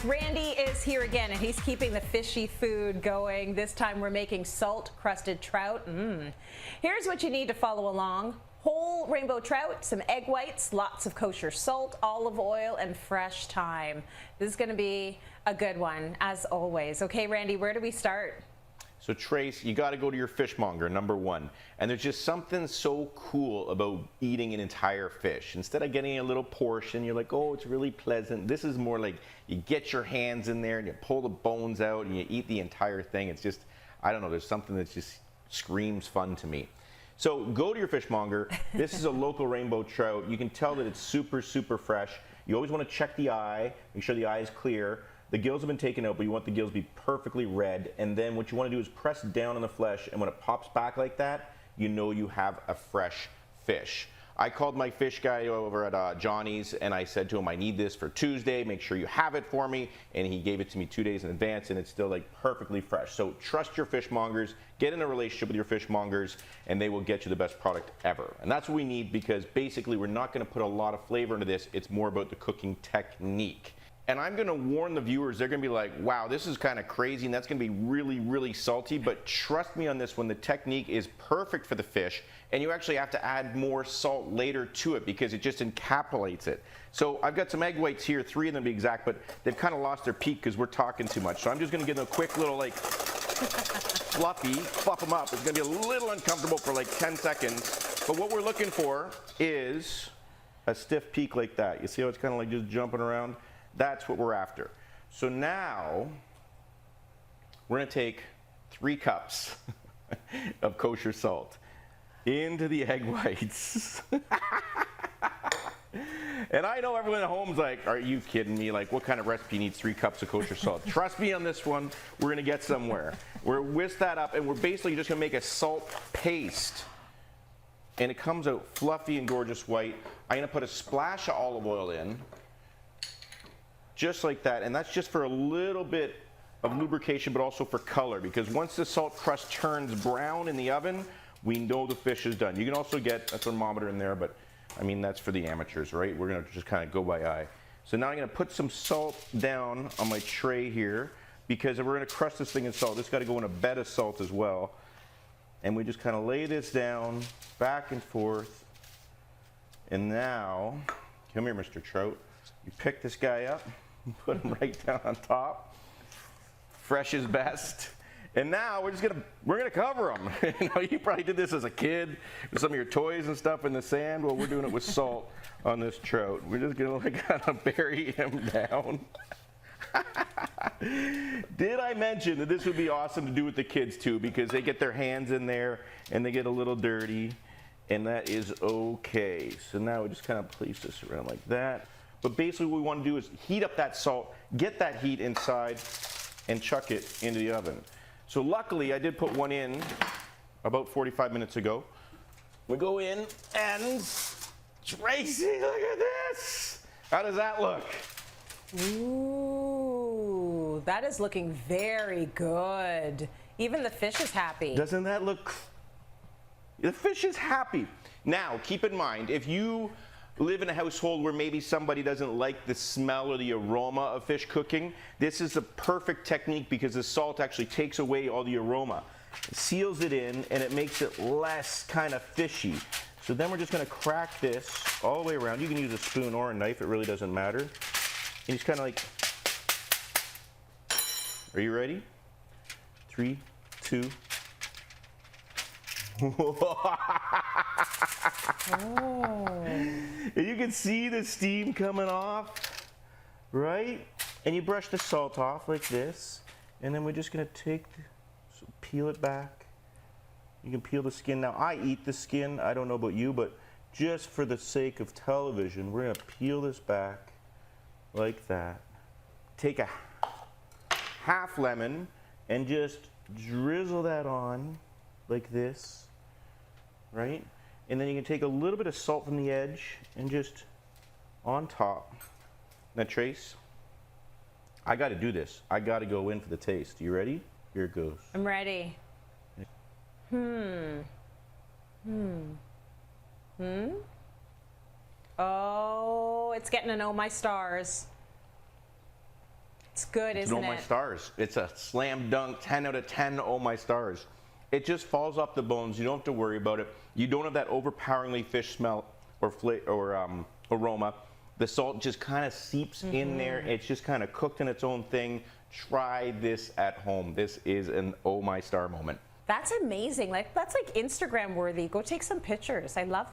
Randy is here again, and he's keeping the fishy food going. This time we're making salt crusted trout. Here's what you need to follow along. Whole rainbow trout, some egg whites, lots of kosher salt, olive oil, and fresh thyme. This is going to be a good one, as always. Okay, Randy, where do we start? So Trace, you got to go to your fishmonger, number one. And there's just something so cool about eating an entire fish. Instead of getting a little portion, you're like, oh, it's really pleasant. This is more like you get your hands in there and you pull the bones out and you eat the entire thing. It's just, I don't know, there's something that just screams fun to me. So go to your fishmonger. This is a local rainbow trout. You can tell that it's super, super fresh. You always want to check the eye, make sure the eye is clear. The gills have been taken out, but you want the gills to be perfectly red. And then what you want to do is press down on the flesh, and when it pops back like that, you know you have a fresh fish. I called my fish guy over at Johnny's, and I said to him, I need this for Tuesday. Make sure you have it for me. And he gave it to me 2 days in advance, and it's still like perfectly fresh. So trust your fishmongers, get in a relationship with your fishmongers, and they will get you the best product ever. And that's what we need, because basically we're not going to put a lot of flavor into this. It's more about the cooking technique. And I'm going to warn the viewers, they're going to be like, wow, this is kind of crazy, and that's going to be really, really salty. But trust me on this one, the technique is perfect for the fish, and you actually have to add more salt later to it because it just encapsulates it. So I've got some egg whites here, 3 of them to be exact, but they've kind of lost their peak because we're talking too much. So I'm just going to give them a quick little, like, fluff them up. It's going to be a little uncomfortable for like 10 seconds. But what we're looking for is a stiff peak like that. You see how it's kind of like just jumping around? That's what we're after. So now we're going to take 3 cups of kosher salt into the egg whites. And I know everyone at home's like, are you kidding me? Like, what kind of recipe needs 3 cups of kosher salt? Trust me on this one, we're going to get somewhere. We're whisk that up, and we're basically just going to make a salt paste. And it comes out fluffy and gorgeous white. I'm going to put a splash of olive oil in. Just like that, and that's just for a little bit of lubrication, but also for color, because once the salt crust turns brown in the oven, we know the fish is done. You can also get a thermometer in there, but I mean, that's for the amateurs, right? We're gonna just kind of go by eye. So now I'm gonna put some salt down on my tray here, because if we're gonna crust this thing in salt, it's gotta go in a bed of salt as well. And we just kind of lay this down, back and forth. And now, come here, Mr. Trout. You pick this guy up, put him right down on top. Fresh is best. And now we're gonna cover him. You know, you probably did this as a kid with some of your toys and stuff in the sand. Well, we're doing it with salt on this trout. We're just gonna like kind of bury him down. Did I mention that this would be awesome to do with the kids too, because they get their hands in there and they get a little dirty, and that is okay. So now we just kind of place this around like that. But basically what we want to do is heat up that salt, get that heat inside, and chuck it into the oven. So luckily I did put one in about 45 minutes ago. We go in and Tracy, look at this. How does that look? Ooh, that is looking very good. Even the fish is happy. Doesn't that look? The fish is happy. Now, keep in mind, if you live in a household where maybe somebody doesn't like the smell or the aroma of fish cooking, this is the perfect technique because the salt actually takes away all the aroma. It seals it in and it makes it less kind of fishy. So then we're just going to crack this all the way around. You can use a spoon or a knife, it really doesn't matter. And just kind of like, are you ready? 3, 2. Oh. And you can see the steam coming off, right? And you brush the salt off like this, and then we're just gonna peel it back. You can peel the skin. Now I eat the skin, I don't know about you, but just for the sake of television, we're gonna peel this back like that. Take a half lemon and just drizzle that on like this, right? And then you can take a little bit of salt from the edge and just on top. Now Trace, I gotta do this. I gotta go in for the taste. You ready? Here it goes. I'm ready. Oh, it's getting to know my stars. It's good, It's isn't an oh my it? stars. It's a slam dunk, 10 out of 10, oh my stars. It just falls off the bones. You don't have to worry about it. You don't have that overpoweringly fish smell or aroma. The salt just kind of seeps in there. It's just kind of cooked in its own thing. Try this at home. This is an oh my star moment. That's amazing. Like, that's like Instagram worthy. Go take some pictures. I love